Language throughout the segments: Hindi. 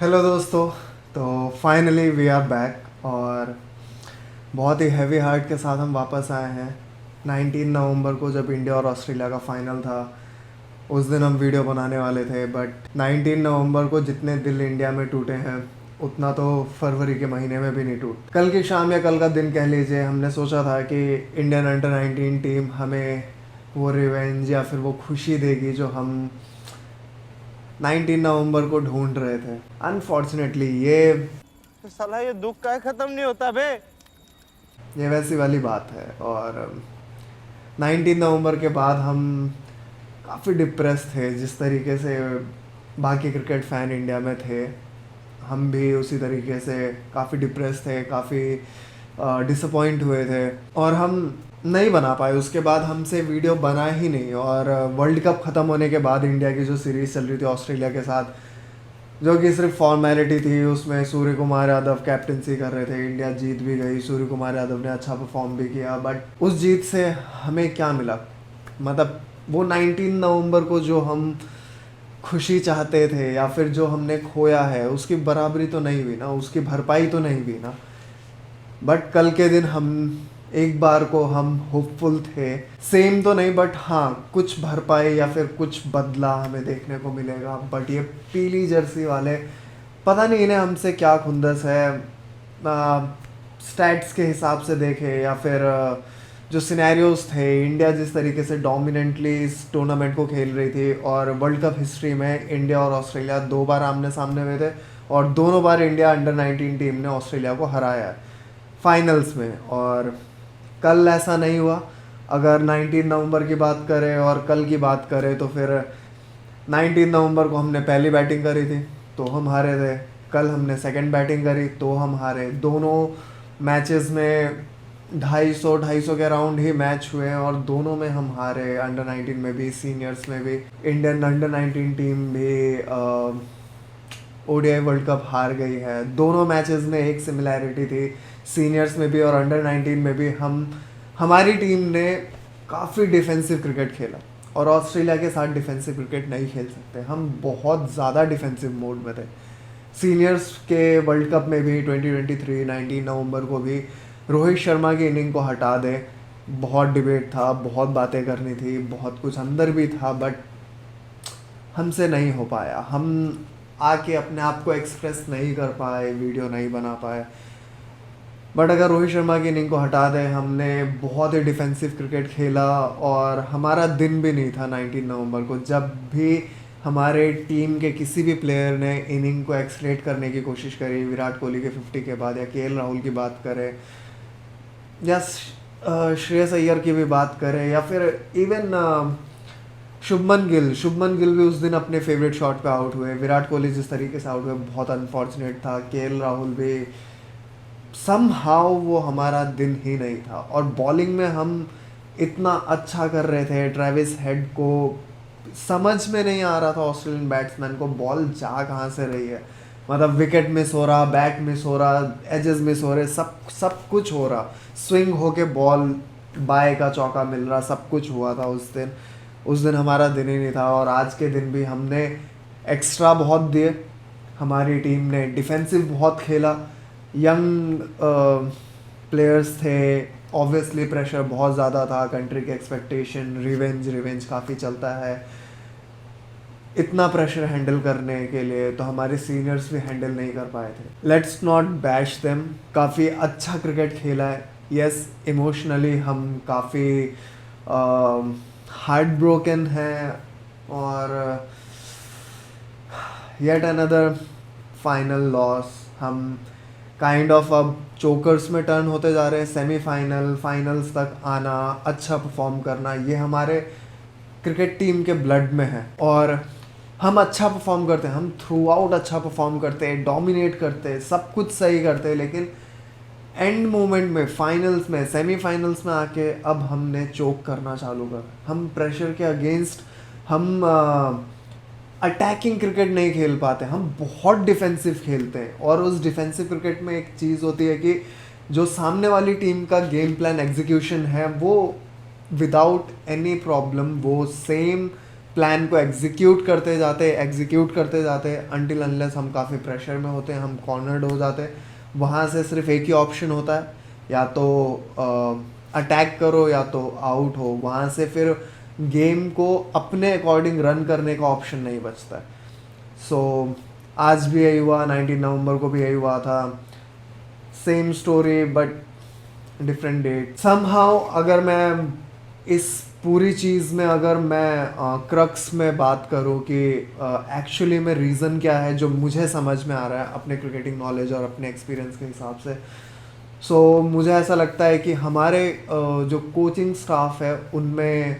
हेलो दोस्तों। तो फाइनली वी आर बैक और बहुत ही हैवी हार्ट के साथ हम वापस आए हैं। 19 नवंबर को जब इंडिया और ऑस्ट्रेलिया का फाइनल था उस दिन हम वीडियो बनाने वाले थे, बट 19 नवंबर को जितने दिल इंडिया में टूटे हैं उतना तो फरवरी के महीने में भी नहीं टूट। कल की शाम या कल का दिन कह लीजिए, हमने सोचा था कि इंडियन अंडर 19 टीम हमें वो रिवेंज या फिर वो खुशी देगी जो हम 19 नवंबर को ढूंढ रहे थे। अनफॉर्चुनेटली साला ये दुख का खत्म नहीं होता बे। ये वैसी वाली बात है। और 19 नवंबर के बाद हम काफ़ी डिप्रेस थे। जिस तरीके से बाकी क्रिकेट फ़ैन इंडिया में थे, हम भी उसी तरीके से काफ़ी डिप्रेस थे, काफ़ी डिसअपॉइंट हुए थे और हम नहीं बना पाए। उसके बाद हमसे वीडियो बना ही नहीं। और वर्ल्ड कप ख़त्म होने के बाद इंडिया की जो सीरीज़ चल रही थी ऑस्ट्रेलिया के साथ, जो कि सिर्फ फॉर्मेलिटी थी, उसमें सूर्य कुमार यादव कैप्टनसी कर रहे थे। इंडिया जीत भी गई, सूर्य कुमार यादव ने अच्छा परफॉर्म भी किया, बट उस जीत से हमें क्या मिला? मतलब वो 19 नवंबर को जो हम खुशी चाहते थे या फिर जो हमने खोया है उसकी बराबरी तो नहीं हुई ना, उसकी भरपाई तो नहीं हुई ना। बट कल के दिन हम एक बार को हम होपफुल थे, सेम तो नहीं बट हाँ कुछ भरपाई या फिर कुछ बदला हमें देखने को मिलेगा। बट ये पीली जर्सी वाले पता नहीं इन्हें हमसे क्या खुंदस है। स्टैट्स के हिसाब से देखे या फिर जो सिनेरियोज थे, इंडिया जिस तरीके से डोमिनेंटली इस टूर्नामेंट को खेल रही थी और वर्ल्ड कप हिस्ट्री में इंडिया और ऑस्ट्रेलिया 2 बार आमने सामने हुए थे और दोनों बार इंडिया अंडर 19 टीम ने ऑस्ट्रेलिया को हराया है फाइनल्स में। और कल ऐसा नहीं हुआ। अगर 19 नवंबर की बात करें और कल की बात करें तो फिर 19 नवंबर को हमने पहली बैटिंग करी थी तो हम हारे थे। कल हमने सेकंड बैटिंग करी तो हम हारे। दोनों मैचेस में 250 के अराउंड ही मैच हुए हैं और दोनों में हम हारे। अंडर 19 में भी, सीनियर्स में भी। इंडियन अंडर 19 टीम भी ओडीआई वर्ल्ड कप हार गई है। दोनों मैचेस में एक सिमिलैरिटी थी, सीनियर्स में भी और अंडर 19 में भी हमारी टीम ने काफ़ी डिफेंसिव क्रिकेट खेला और ऑस्ट्रेलिया के साथ डिफेंसिव क्रिकेट नहीं खेल सकते। हम बहुत ज़्यादा डिफेंसिव मोड में थे। सीनियर्स के वर्ल्ड कप में भी 2023 19 नवंबर को भी रोहित शर्मा की इनिंग को हटा दे, बहुत डिबेट था, बहुत बातें करनी थी, बहुत कुछ अंदर भी था, बट हमसे नहीं हो पाया। हम आके अपने आप को एक्सप्रेस नहीं कर पाए, वीडियो नहीं बना पाए। बट अगर रोहित शर्मा की इनिंग को हटा दें, हमने बहुत ही डिफेंसिव क्रिकेट खेला और हमारा दिन भी नहीं था 19 नवंबर को जब भी हमारे टीम के किसी भी प्लेयर ने इनिंग को एक्सलेट करने की कोशिश करी। विराट कोहली के 50 के बाद या केएल राहुल की बात करें या श्रेयस अय्यर की भी बात करें या फिर इवन शुभमन गिल भी उस दिन अपने फेवरेट शॉट पे आउट हुए। विराट कोहली जिस तरीके से आउट हुए बहुत अनफॉर्चुनेट था। केएल राहुल भी समहाउ वो हमारा दिन ही नहीं था। और बॉलिंग में हम इतना अच्छा कर रहे थे, ट्रेविस हेड को समझ में नहीं आ रहा था ऑस्ट्रेलियन बैट्समैन को बॉल जा कहाँ से रही है। मतलब विकेट मिस हो रहा, बैट मिस हो रहा, एजेस मिस हो रहे, सब कुछ हो रहा। स्विंग होके बॉल बाय का चौका मिल रहा, सब कुछ हुआ था उस दिन हमारा दिन ही नहीं था। और आज के दिन भी हमने एक्स्ट्रा बहुत दिए, हमारी टीम ने डिफेंसिव बहुत खेला। यंग प्लेयर्स थे, ऑब्वियसली प्रेशर बहुत ज़्यादा था, कंट्री के एक्सपेक्टेशन, रिवेंज काफ़ी चलता है। इतना प्रेशर हैंडल करने के लिए तो हमारे सीनियर्स भी हैंडल नहीं कर पाए थे। लेट्स नॉट बैश देम, काफ़ी अच्छा क्रिकेट खेला है। यस, इमोशनली हम काफ़ी हार्ट ब्रोकन हैं और येट अनदर फाइनल लॉस। हम काइंड ऑफ अब चोकर्स में टर्न होते जा रहे हैं। सेमीफाइनल, फाइनल्स तक आना, अच्छा परफॉर्म करना, ये हमारे क्रिकेट टीम के ब्लड में है। और हम अच्छा परफॉर्म करते हैं, हम थ्रू आउट अच्छा परफॉर्म करते हैं, डोमिनेट करते हैं, सब कुछ सही करते हैं, लेकिन एंड मोमेंट में, फाइनल्स में, सेमीफाइनल्स में आके अब हमने चोक करना चालू कर। हम प्रेशर के अगेंस्ट हम अटैकिंग क्रिकेट नहीं खेल पाते, हम बहुत डिफेंसिव खेलते हैं। और उस डिफेंसिव क्रिकेट में एक चीज़ होती है कि जो सामने वाली टीम का गेम प्लान एग्जीक्यूशन है वो विदाउट एनी प्रॉब्लम वो सेम प्लान को एग्जीक्यूट करते जाते अनटिल अनलेस हम काफ़ी प्रेशर में होते हैं, हम कॉर्नर्ड हो जाते हैं। वहाँ से सिर्फ एक ही ऑप्शन होता है, या तो अटैक करो या तो आउट हो। वहाँ से फिर गेम को अपने अकॉर्डिंग रन करने का ऑप्शन नहीं बचता है। सो आज भी यही हुआ, 19 नवंबर को भी यही हुआ था, same story but different date. Somehow अगर मैं इस पूरी चीज़ में अगर मैं क्रक्स में बात करूँ कि एक्चुअली में रीज़न क्या है जो मुझे समझ में आ रहा है अपने क्रिकेटिंग नॉलेज और अपने एक्सपीरियंस के हिसाब से, सो मुझे ऐसा लगता है कि हमारे जो कोचिंग स्टाफ है उनमें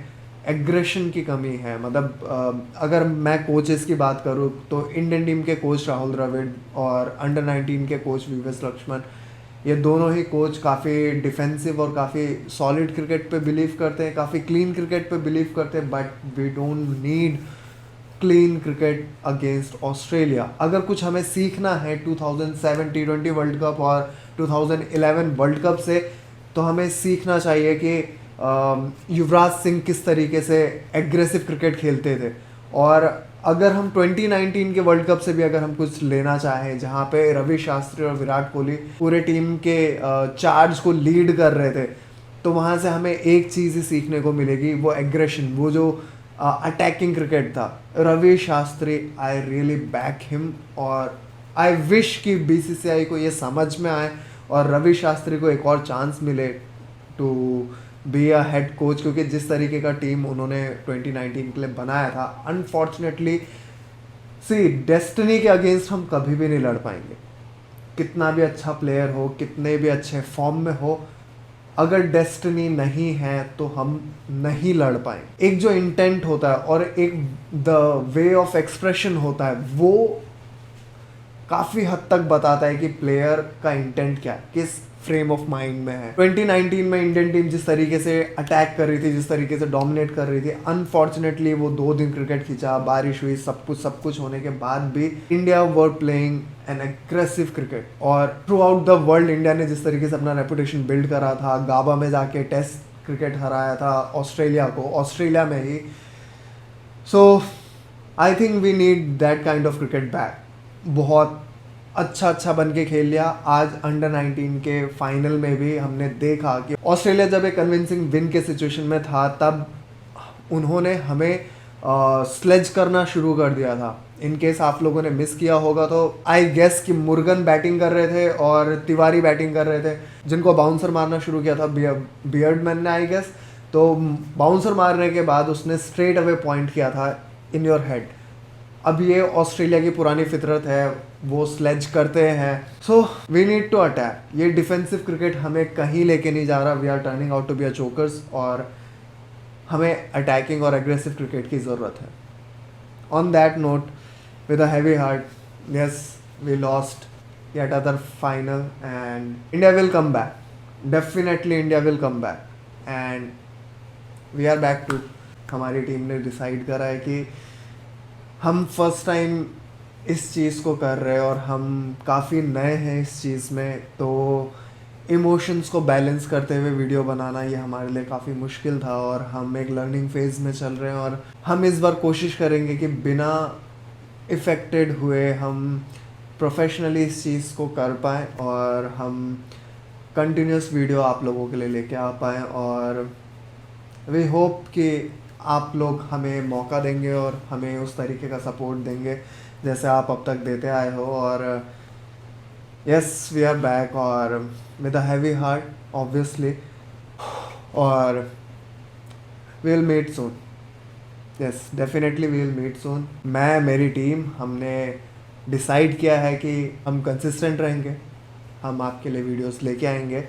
एग्रेशन की कमी है। मतलब अगर मैं कोचेस की बात करूँ तो इंडियन टीम के कोच राहुल द्रविड़ और अंडर 19 के कोच वीवेस लक्ष्मण, ये दोनों ही कोच काफ़ी डिफेंसिव और काफ़ी सॉलिड क्रिकेट पे बिलीव करते हैं, काफ़ी क्लीन क्रिकेट पे बिलीव करते हैं। But we don't need clean cricket against Australia. अगर कुछ हमें सीखना है 2007 T20 वर्ल्ड कप और 2011 वर्ल्ड कप से, तो हमें सीखना चाहिए कि युवराज सिंह किस तरीके से एग्रेसिव क्रिकेट खेलते थे। और अगर हम 2019 के वर्ल्ड कप से भी अगर हम कुछ लेना चाहें, जहाँ पे रवि शास्त्री और विराट कोहली पूरे टीम के चार्ज को लीड कर रहे थे, तो वहाँ से हमें एक चीज़ ही सीखने को मिलेगी, वो एग्रेशन, वो जो अटैकिंग क्रिकेट था। Ravi Shastri, I really back him, और आई विश कि बीसीसीआई को ये समझ में आए और रवि शास्त्री को एक और चांस मिले to be a head coach, क्योंकि जिस तरीके का टीम उन्होंने 2019 के लिए बनाया था, अनफॉर्चुनेटली सी डेस्टिनी के अगेंस्ट हम कभी भी नहीं लड़ पाएंगे। कितना भी अच्छा प्लेयर हो, कितने भी अच्छे फॉर्म में हो, अगर डेस्टिनी नहीं है तो हम नहीं लड़ पाएंगे। एक जो इंटेंट होता है और एक द वे ऑफ एक्सप्रेशन होता है, वो काफ़ी हद तक बताता है कि प्लेयर का इंटेंट क्या है, किस फ्रेम ऑफ माइंड में है। 2019 में इंडियन टीम जिस तरीके से अटैक कर रही थी, जिस तरीके से डोमिनेट कर रही थी, अनफॉर्चुनेटली वो 2 दिन क्रिकेट खींचा, बारिश हुई, सब कुछ होने के बाद भी India were playing an aggressive cricket. और throughout the world India ने जिस तरीके से अपना रेपुटेशन बिल्ड करा था, गाबा में जाके टेस्ट क्रिकेट हराया था ऑस्ट्रेलिया को, ऑस्ट्रेलिया में ही। So I think we need that kind of cricket back. बहुत अच्छा बन के खेल लिया। आज अंडर 19 के फाइनल में भी हमने देखा कि ऑस्ट्रेलिया जब एक कन्विंसिंग विन के सिचुएशन में था, तब उन्होंने हमें स्लेज करना शुरू कर दिया था। इन केस आप लोगों ने मिस किया होगा तो आई गेस कि मुर्गन बैटिंग कर रहे थे और तिवारी बैटिंग कर रहे थे, जिनको बाउंसर मारना शुरू किया था बियर्डमैन ने, आई गेस। तो बाउंसर मारने के बाद उसने स्ट्रेट अवे पॉइंट किया था इन योर हेड। अब ये ऑस्ट्रेलिया की पुरानी फितरत है, वो स्लेज करते हैं। So we need to attack. ये डिफेंसिव क्रिकेट हमें कहीं लेके नहीं जा रहा। We are turning out to be a chokers, और हमें अटैकिंग और एग्रेसिव क्रिकेट की ज़रूरत है। On that note, with a heavy heart, yes we lost yet other final and India will come back. Definitely India will come back and we are back too. हमारी टीम ने डिसाइड करा है कि हम फर्स्ट टाइम इस चीज़ को कर रहे हैं और हम काफ़ी नए हैं इस चीज़ में, तो इमोशंस को बैलेंस करते हुए वीडियो बनाना ये हमारे लिए काफ़ी मुश्किल था, और हम एक लर्निंग फेज़ में चल रहे हैं। और हम इस बार कोशिश करेंगे कि बिना इफ़ेक्टेड हुए हम प्रोफेशनली इस चीज़ को कर पाएँ और हम कंटिन्यूस वीडियो आप लोगों के लिए लेके आ पाएँ। और वी होप कि आप लोग हमें मौका देंगे और हमें उस तरीके का सपोर्ट देंगे जैसे आप अब तक देते आए हो। और यस वी आर बैक, और with a heavy heart obviously, और we will meet soon. Yes definitely we will meet soon. मैं, मेरी टीम, हमने डिसाइड किया है कि हम कंसिस्टेंट रहेंगे, हम आपके लिए वीडियोस लेके आएंगे।